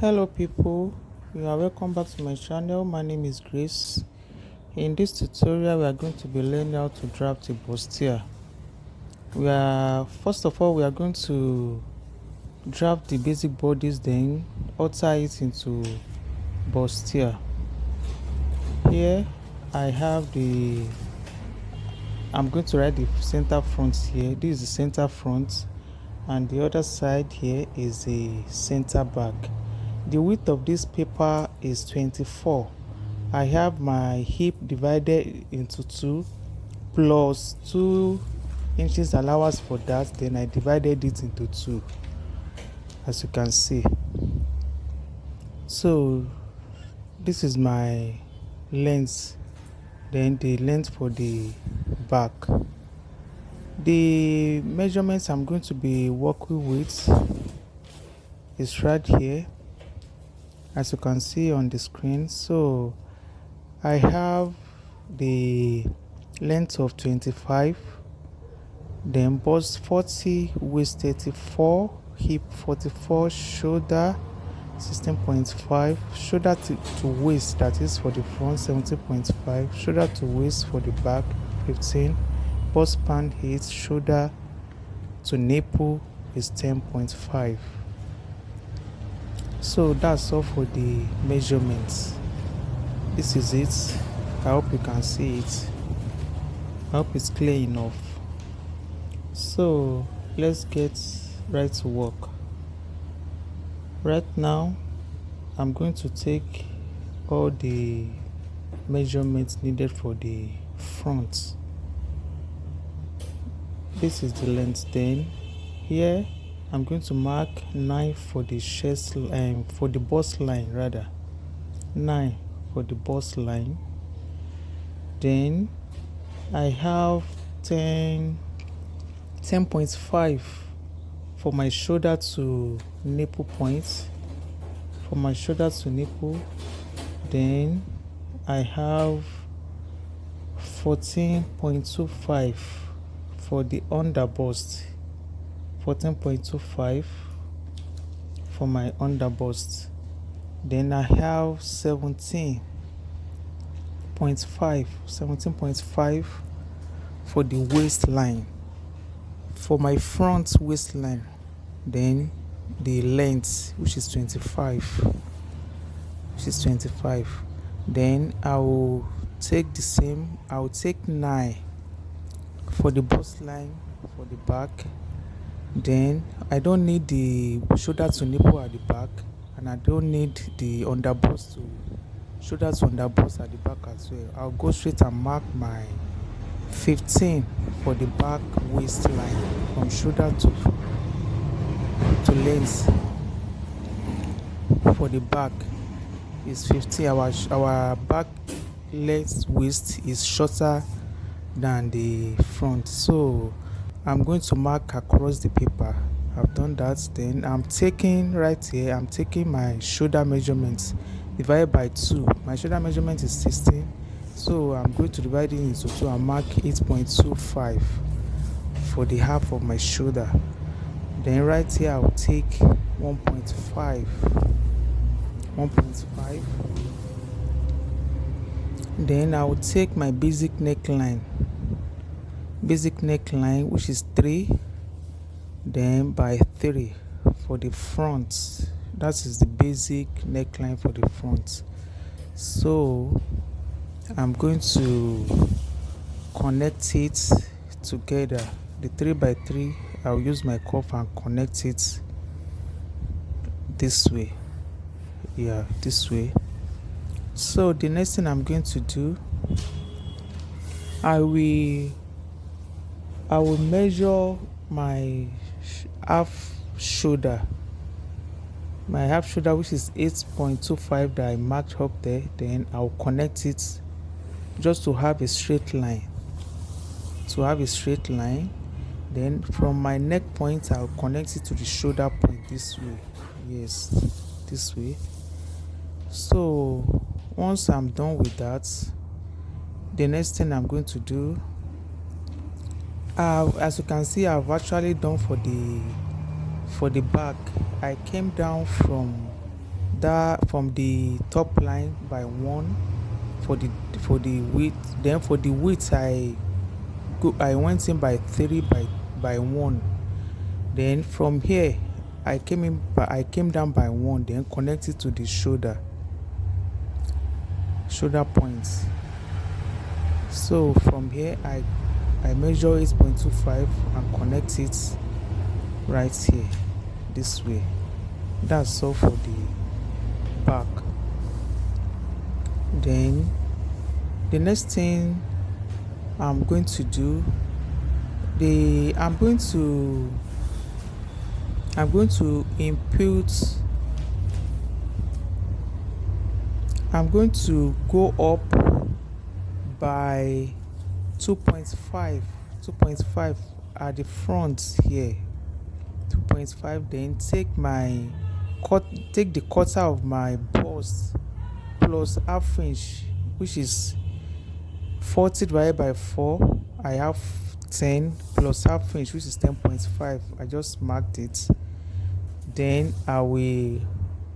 Hello people, you are welcome back to my channel. My name is Grace. In this tutorial we are going to be learning how to draft a bustier. First of all we are going to draft the basic bodies, then alter it into bustier. Here I'm going to write the center front here. This is the center front and the other side here is the center back. The width of this paper is 24. I have my hip divided into 2 plus 2 inches allowance for that, then I divided it into 2 as you can see. So this is my length, then the length for the back. The measurements I'm going to be working with is right here as you can see on the screen. So I have the length of 25, then bust 40, waist 34, hip 44, shoulder 16.5, shoulder to waist, that is for the front 17.5, shoulder to waist for the back 15, bust span 8, shoulder to nipple is 10.5. So that's all for the measurements. This is it. I hope you can see it. I hope it's clear enough. So let's get right to work. Right now I'm going to take all the measurements needed for the front. This is the length. Then here I'm going to mark 9 for the chest line, for the bust line rather. 9 for the bust line. Then I have 10.5 for my shoulder to nipple points. For my shoulder to nipple. Then I have 14.25 for the under bust. 14.25 for my under bust. Then I have 17.5 for the waistline, for my front waistline. Then the length, which is 25, then I will take the same. I will take 9 for the bust line for the back. Then I don't need the shoulder to nipple at the back, and I don't need the underbust to shoulder to underbust at the back as well. I'll go straight and mark my 15 for the back waistline, from shoulder to length. For the back is 15. Our back length waist is shorter than the front, so I'm going to mark across the paper. I've done that. Then I'm taking right here, I'm taking my shoulder measurements divided by 2. My shoulder measurement is 16, so I'm going to divide it into 2 and mark 8.25 for the half of my shoulder. Then right here I'll take 1.5. Then I'll take my basic neckline, which is 3, then by 3 for the front. That is the basic neckline for the front. So I'm going to connect it together. The 3 by 3, I'll use my cuff and connect it this way. Yeah, this way. So the next thing I'm going to do, I will measure my half shoulder, which is 8.25 that I marked up there. Then I'll connect it just to have a straight line. Then from my neck point I'll connect it to the shoulder point this way. Yes, this way. So once I'm done with that, the next thing I'm going to do, as you can see, I've actually done for the back. I came down from the top line by 1 for the width. Then for the width I went in by 3 by 1. Then from here I came down by 1, then connected to the shoulder points. So from here I measure 8.25 and connect it right here this way. That's all for the back. Then the next thing I'm going to do, I'm going to go up by 2.5 at the front here. 2.5. Then take the quarter of my bust plus half inch, which is 40 divided by 4. I have 10 plus half inch, which is 10.5. I just marked it. Then I will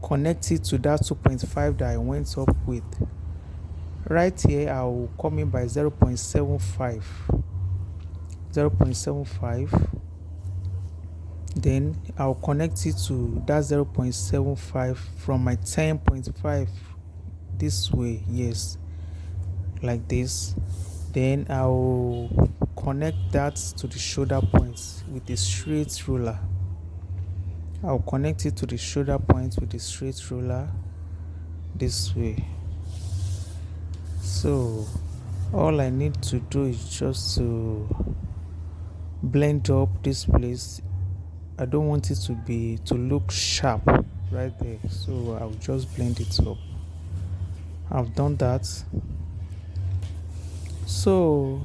connect it to that 2.5 that I went up with. Right here I will come in by 0.75. Then I'll connect it to that 0.75 from my 10.5 this way. Yes, like this. Then I'll connect that to the shoulder points with a straight ruler. I'll connect it to the shoulder points with a straight ruler this way. So all I need to do is just to blend up this place. I don't want it to look sharp right there, so I'll just blend it up. I've done that. So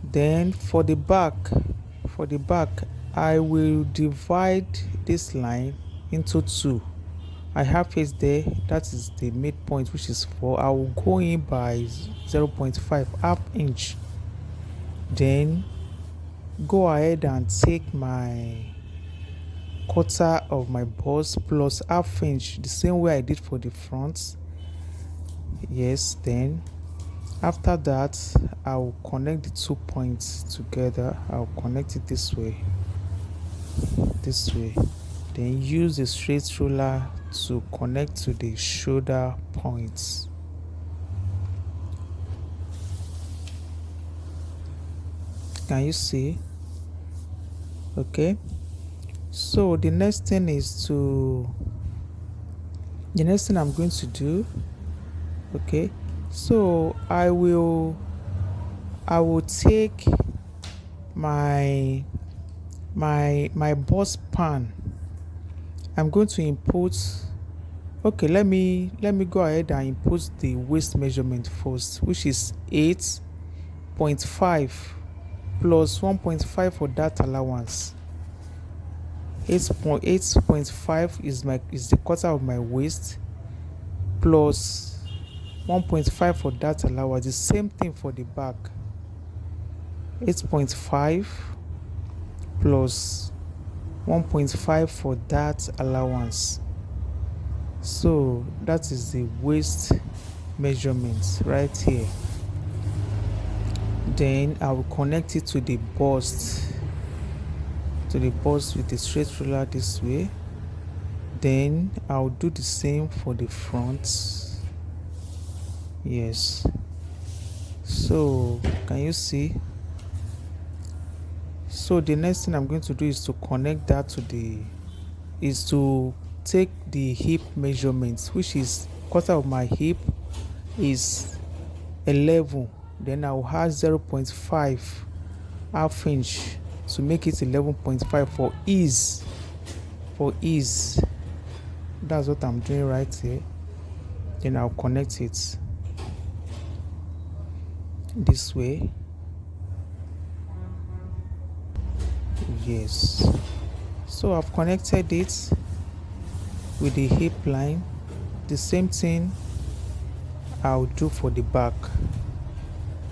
then for the back I will divide this line into 2. I have it there, that is the midpoint, which is 4. I will go in by 0.5, half inch. Then go ahead and take my quarter of my bust plus half inch, the same way I did for the front. Yes, then after that I will connect the 2 points together. I'll connect it this way. Then use the straight ruler to connect to the shoulder points. Can you see? Okay. So the next thing I'm going to do, okay, so I will take my bust pan. I'm going to input, okay, let me go ahead and input the waist measurement first, which is 8.5 plus 1.5 for that allowance. 8.5 is the quarter of my waist plus 1.5 for that allowance. The same thing for the back. 8.5 plus 1.5 for that allowance. So that is the waist measurements right here. Then I will connect it to the bust with the straight ruler this way. Then I'll do the same for the front. Yes. So can you see? So the next thing I'm going to do is to connect that to take the hip measurements, which is quarter of my hip is 11. Then I'll add 0.5 half inch to make it 11.5 for ease. That's what I'm doing right here. Then I'll connect it this way. Yes. So I've connected it with the hip line. The same thing I'll do for the back.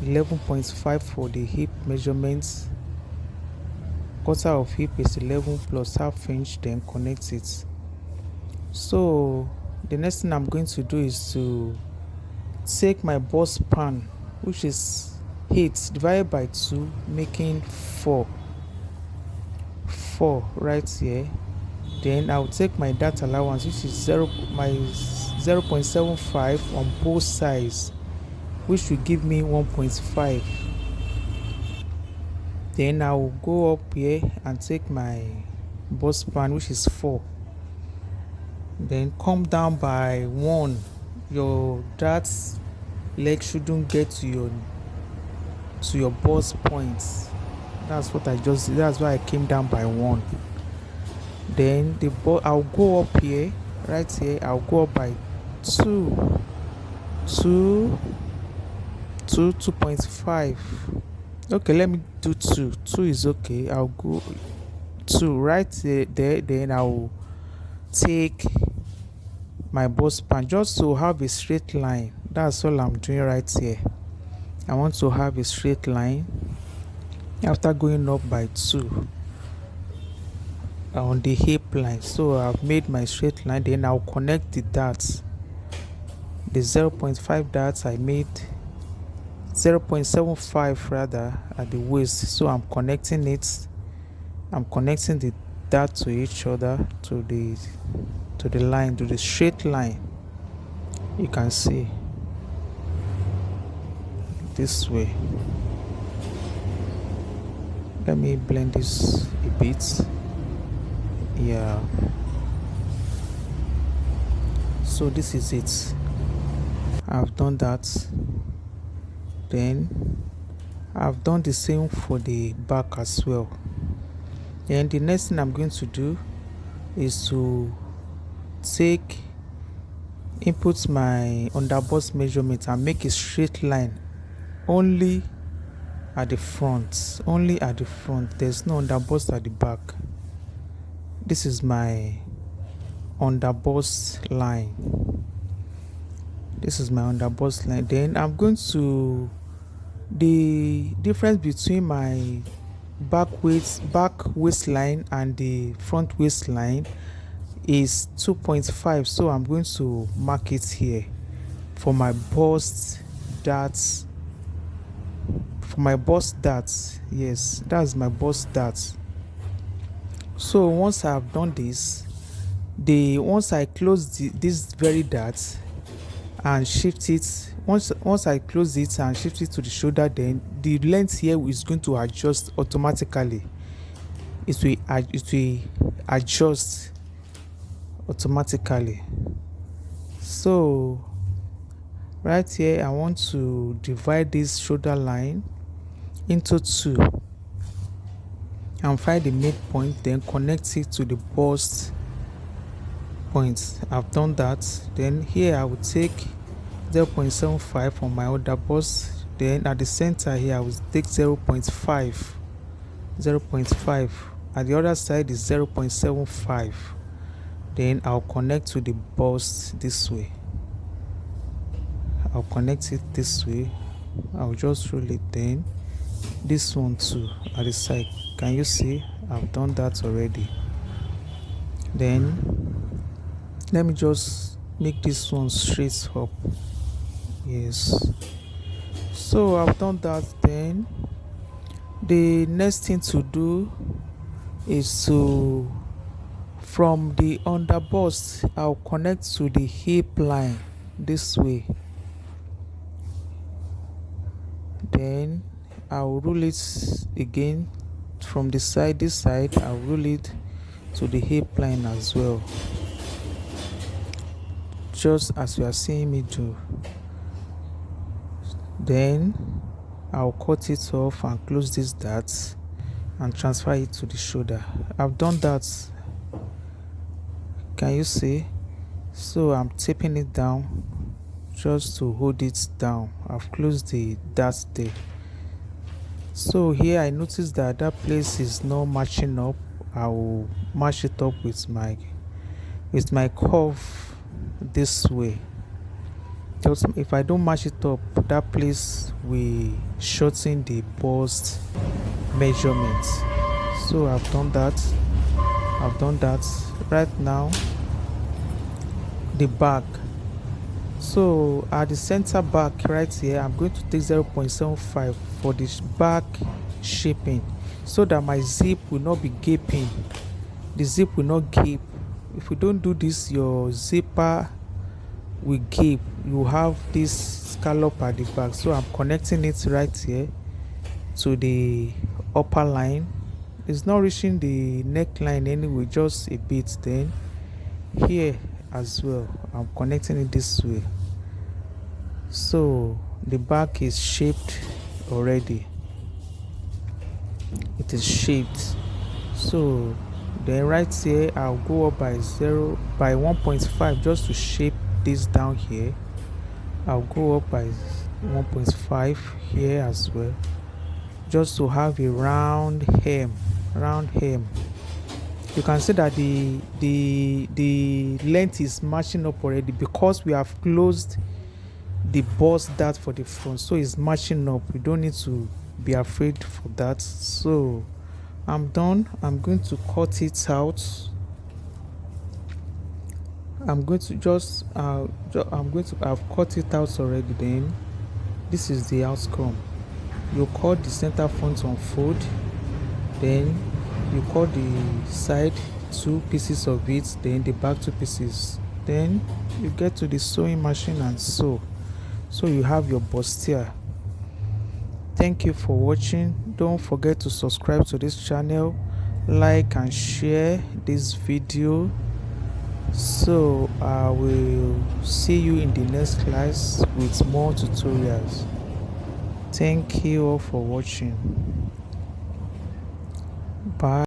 11.5 for the hip measurements. Quarter of hip is 11 plus half inch, then connect it. So the next thing I'm going to do is to take my bus span, which is 8 divided by 2, making 4 right here. Then I'll take my data allowance, which is 0.75 on both sides, which will give me 1.5. Then I'll go up here and take my bus span, which is 4. Then come down by 1. Your dart leg shouldn't get to your bus points. That's why I came down by 1. Then I'll go up here, right here. I'll go up by 2.5. Okay, let me do 2. 2 is okay. I'll go 2 right there. Then I'll take my bus span just to have a straight line. That's all I'm doing right here. I want to have a straight line after going up by 2 on the hip line. So I've made my straight line. Then I'll connect the darts, the 0.5 darts. I made 0.75 rather at the waist. So I'm connecting the dart to each other, to the line, to the straight line. You can see this way. Let me blend this a bit. Yeah, so this is it. I've done that. Then I've done the same for the back as well. Then the next thing I'm going to do is to input my underbust measurement and make a straight line only at the front. There's no underbust at the back. This is my underbust line. Then I'm going to, the difference between my back waistline and the front waistline is 2.5. So I'm going to mark it here for my bust darts. Yes, that's my bust darts. So once I've done this, once I close this very dart and shift it, once I close it and shift it to the shoulder, then the length here is going to adjust automatically. It will adjust automatically. So right here, I want to divide this shoulder line into 2 and find the midpoint, then connect it to the bust point. I've done that. Then here I will take 0.75 from my other bust. Then at the center here I will take 0.5. At the other side is 0.75. Then I'll connect to the bust this way. I'll connect it this way. I'll just roll it. Then this one too at the side. Can you see? I've done that already. Then let me just make this one straight up. Yes, so I've done that. Then the next thing to do is to, from the underbust, I'll connect to the hip line this way. Then I'll roll it again from the side. This side I'll roll it to the hip line as well, just as you are seeing me do. Then I'll cut it off and close this dart and transfer it to the shoulder. I've done that. Can you see? So I'm taping it down just to hold it down. I've closed the dart there. So here I noticed that place is not matching up. I will match it up with my curve this way. Just if I don't match it up, that place will shorten the bust measurement. So I've done that. Right now the back. So at the center back right here, I'm going to take 0.75 for this back shaping, so that my zip will not be gaping. The zip will not gape. If you don't do this, your zipper will gape. You have this scallop at the back. So I'm connecting it right here to the upper line. It's not reaching the neckline anyway, just a bit. Then here as well, I'm connecting it this way. So the back is shaped already. It is shaped. So then right here, I'll go up by 1.5 just to shape this down here. I'll go up by 1.5 here as well, just to have a round hem. You can see that the length is matching up already, because we have closed the bust dart for the front, so it's matching up. You don't need to be afraid for that. So I'm done. I'm going to cut it out. I've cut it out already. Then this is the outcome. You cut the center front unfold, then you cut the side 2 pieces of it, then the back 2 pieces, then you get to the sewing machine and sew. So you have your bustier. Thank you for watching. Don't forget to subscribe to this channel, like and share this video. So I will see you in the next class with more tutorials. Thank you all for watching. Bye.